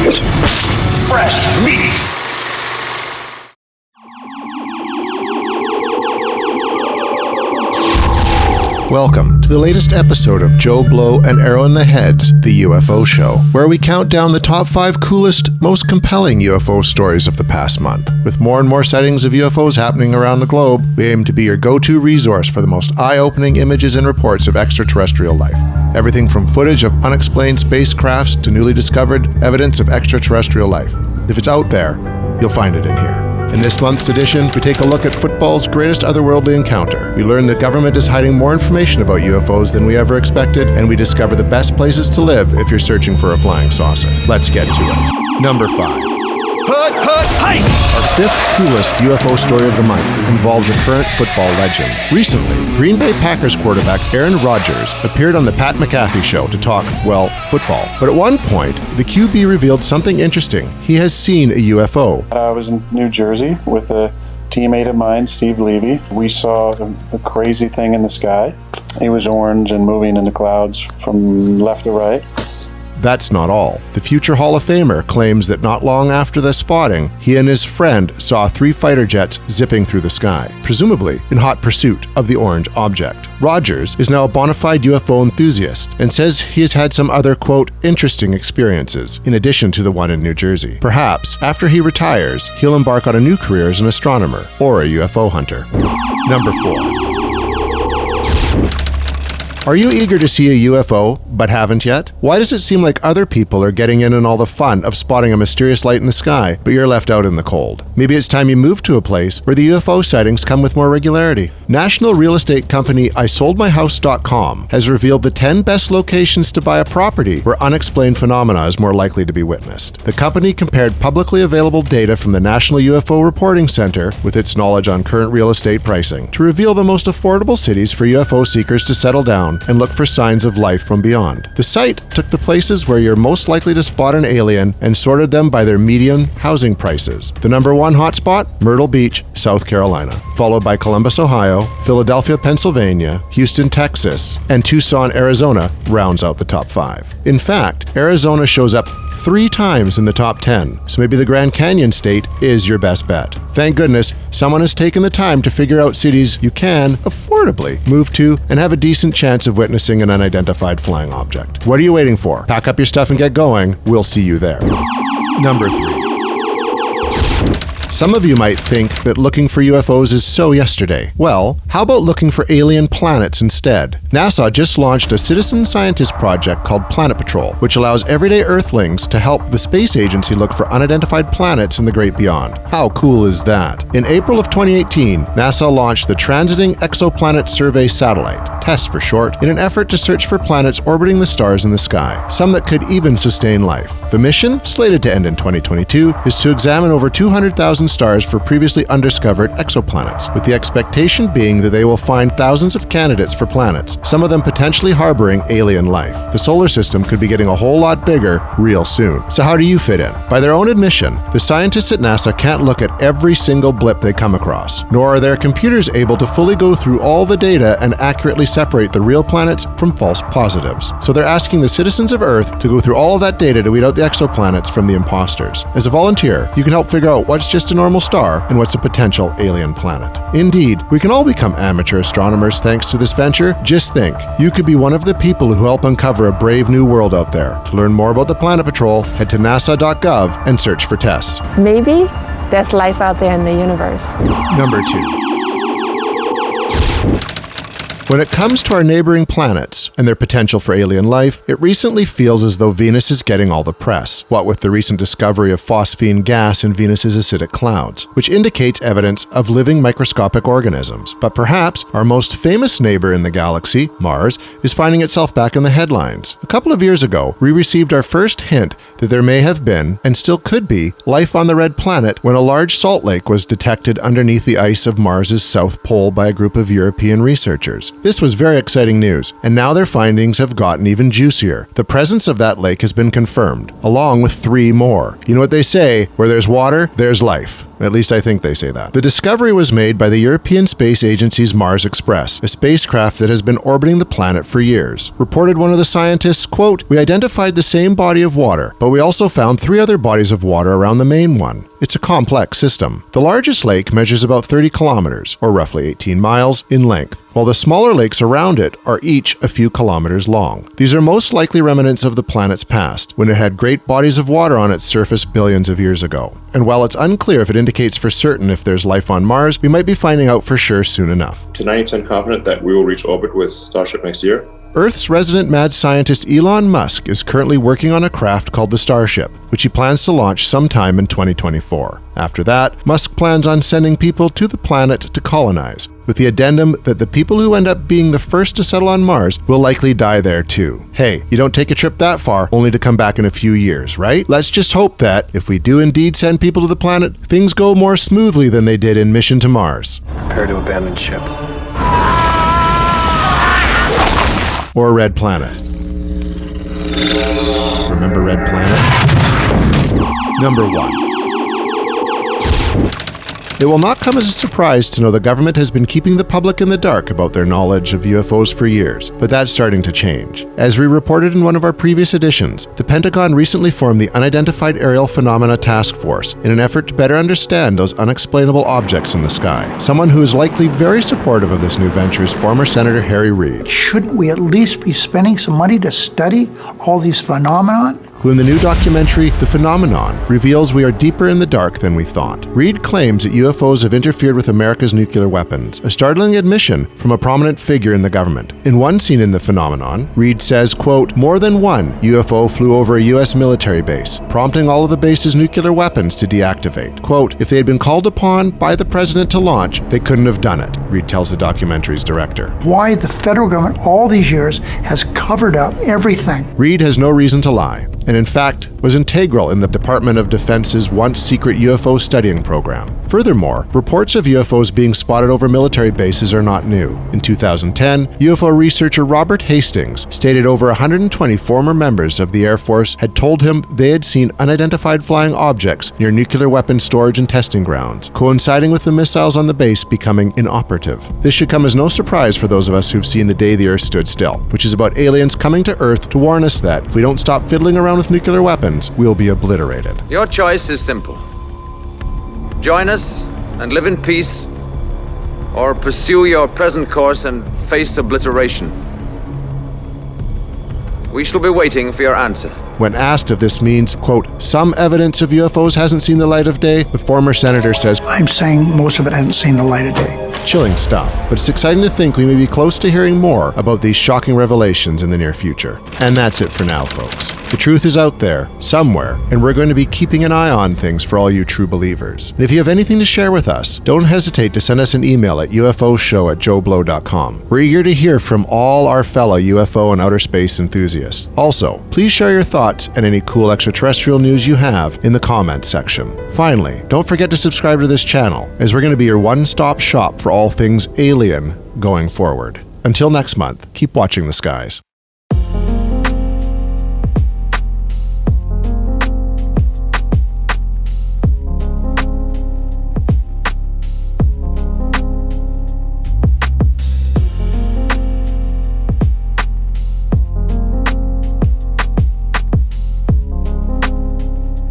Fresh meat. Welcome to the latest episode of JoBlo and Arrow in the Head's The UFO Show, where we count down the top 5 coolest, most compelling UFO stories of the past month. With more and more sightings of UFOs happening around the globe, we aim to be your go-to resource for the most eye-opening images and reports of extraterrestrial life. Everything from footage of unexplained spacecrafts to newly discovered evidence of extraterrestrial life. If it's out there, you'll find it in here. In this month's edition, we take a look at football's greatest otherworldly encounter. We learn the government is hiding more information about UFOs than we ever expected, and we discover the best places to live if you're searching for a flying saucer. Let's get to it. Number 5. Hut, hut, hike! Our 5th coolest UFO story of the month involves a current football legend. Recently, Green Bay Packers quarterback Aaron Rodgers appeared on the Pat McAfee Show to talk, well, football. But at one point, the QB revealed something interesting. He has seen a UFO. I was in New Jersey with a teammate of mine, Steve Levy. We saw a crazy thing in the sky. It was orange and moving in the clouds from left to right. That's not all. The future Hall of Famer claims that not long after the spotting, he and his friend saw 3 fighter jets zipping through the sky, presumably in hot pursuit of the orange object. Rodgers is now a bona fide UFO enthusiast and says he has had some other, quote, interesting experiences, in addition to the one in New Jersey. Perhaps, after he retires, he'll embark on a new career as an astronomer or a UFO hunter. Number 4. Are you eager to see a UFO, but haven't yet? Why does it seem like other people are getting in on all the fun of spotting a mysterious light in the sky, but you're left out in the cold? Maybe it's time you move to a place where the UFO sightings come with more regularity. National real estate company ISoldMyHouse.com has revealed the 10 best locations to buy a property where unexplained phenomena is more likely to be witnessed. The company compared publicly available data from the National UFO Reporting Center with its knowledge on current real estate pricing to reveal the most affordable cities for UFO seekers to settle down and look for signs of life from beyond. The site took the places where you're most likely to spot an alien and sorted them by their median housing prices. The number 1 hotspot, Myrtle Beach, South Carolina, followed by Columbus, Ohio, Philadelphia, Pennsylvania, Houston, Texas, and Tucson, Arizona rounds out the top 5. In fact, Arizona shows up 3 times in the top 10, so maybe the Grand Canyon State is your best bet. Thank goodness someone has taken the time to figure out cities you can affordably move to and have a decent chance of witnessing an unidentified flying object. What are you waiting for? Pack up your stuff and get going. We'll see you there. Number 3. Some of you might think that looking for UFOs is so yesterday. Well, how about looking for alien planets instead? NASA just launched a citizen scientist project called Planet Patrol, which allows everyday Earthlings to help the space agency look for unidentified planets in the great beyond. How cool is that? In April of 2018, NASA launched the Transiting Exoplanet Survey Satellite, TESS for short, in an effort to search for planets orbiting the stars in the sky, some that could even sustain life. The mission, slated to end in 2022, is to examine over 200,000 stars for previously undiscovered exoplanets, with the expectation being that they will find thousands of candidates for planets, some of them potentially harboring alien life. The solar system could be getting a whole lot bigger real soon. So how do you fit in? By their own admission, the scientists at NASA can't look at every single blip they come across, nor are their computers able to fully go through all the data and accurately separate the real planets from false positives. So they're asking the citizens of Earth to go through all of that data to weed out the exoplanets from the imposters. As a volunteer, you can help figure out what's just a normal star and what's a potential alien planet. Indeed, we can all become amateur astronomers thanks to this venture. Just think, you could be one of the people who help uncover a brave new world out there. To learn more about the Planet Patrol, head to nasa.gov and search for TESS. Maybe there's life out there in the universe. Number 2. When it comes to our neighboring planets and their potential for alien life, it recently feels as though Venus is getting all the press, what with the recent discovery of phosphine gas in Venus's acidic clouds, which indicates evidence of living microscopic organisms. But perhaps our most famous neighbor in the galaxy, Mars, is finding itself back in the headlines. A couple of years ago, we received our first hint that there may have been, and still could be, life on the red planet when a large salt lake was detected underneath the ice of Mars's south pole by a group of European researchers. This was very exciting news, and now their findings have gotten even juicier. The presence of that lake has been confirmed, along with 3 more. You know what they say, where there's water, there's life. At least I think they say that. The discovery was made by the European Space Agency's Mars Express, a spacecraft that has been orbiting the planet for years. Reported one of the scientists, quote, "We identified the same body of water, but we also found 3 other bodies of water around the main one. It's a complex system. The largest lake measures about 30 kilometers, or roughly 18 miles, in length, while the smaller lakes around it are each a few kilometers long. These are most likely remnants of the planet's past, when it had great bodies of water on its surface billions of years ago. And while it's unclear if it indicates for certain if there's life on Mars, we might be finding out for sure soon enough." To 90% confident that we will reach orbit with Starship next year. Earth's resident mad scientist Elon Musk is currently working on a craft called the Starship, which he plans to launch sometime in 2024. After that, Musk plans on sending people to the planet to colonize, with the addendum that the people who end up being the first to settle on Mars will likely die there too. Hey, you don't take a trip that far only to come back in a few years, right? Let's just hope that, if we do indeed send people to the planet, things go more smoothly than they did in Mission to Mars. Prepare to abandon ship. Or Red Planet. Remember Red Planet? Number 1. It will not come as a surprise to know the government has been keeping the public in the dark about their knowledge of UFOs for years, but that's starting to change. As we reported in one of our previous editions, the Pentagon recently formed the Unidentified Aerial Phenomena Task Force in an effort to better understand those unexplainable objects in the sky. Someone who is likely very supportive of this new venture is former Senator Harry Reid. Shouldn't we at least be spending some money to study all these phenomena? Who in the new documentary, The Phenomenon, reveals we are deeper in the dark than we thought. Reid claims that UFOs have interfered with America's nuclear weapons, a startling admission from a prominent figure in the government. In one scene in The Phenomenon, Reid says, quote, "More than one UFO flew over a U.S. military base, prompting all of the base's nuclear weapons to deactivate. Quote, if they had been called upon by the president to launch, they couldn't have done it," Reid tells the documentary's director. Why the federal government all these years has covered up everything. Reid has no reason to lie, and in fact was integral in the Department of Defense's once secret UFO studying program. Furthermore, reports of UFOs being spotted over military bases are not new. In 2010, UFO researcher Robert Hastings stated over 120 former members of the Air Force had told him they had seen unidentified flying objects near nuclear weapon storage and testing grounds, coinciding with the missiles on the base becoming inoperative. This should come as no surprise for those of us who've seen The Day the Earth Stood Still, which is about aliens coming to Earth to warn us that if we don't stop fiddling around with nuclear weapons, we'll be obliterated. Your choice is simple. Join us and live in peace, or pursue your present course and face obliteration. We shall be waiting for your answer. When asked if this means, quote, some evidence of UFOs hasn't seen the light of day, the former senator says, I'm saying most of it hasn't seen the light of day. Chilling stuff, but it's exciting to think we may be close to hearing more about these shocking revelations in the near future. And that's it for now, folks. The truth is out there, somewhere, and we're going to be keeping an eye on things for all you true believers. And if you have anything to share with us, don't hesitate to send us an email at ufoshow@joblo.com. We're eager to hear from all our fellow UFO and outer space enthusiasts. Also, please share your thoughts and any cool extraterrestrial news you have in the comments section. Finally, don't forget to subscribe to this channel, as we're going to be your one-stop shop for all things alien going forward. Until next month, keep watching the skies.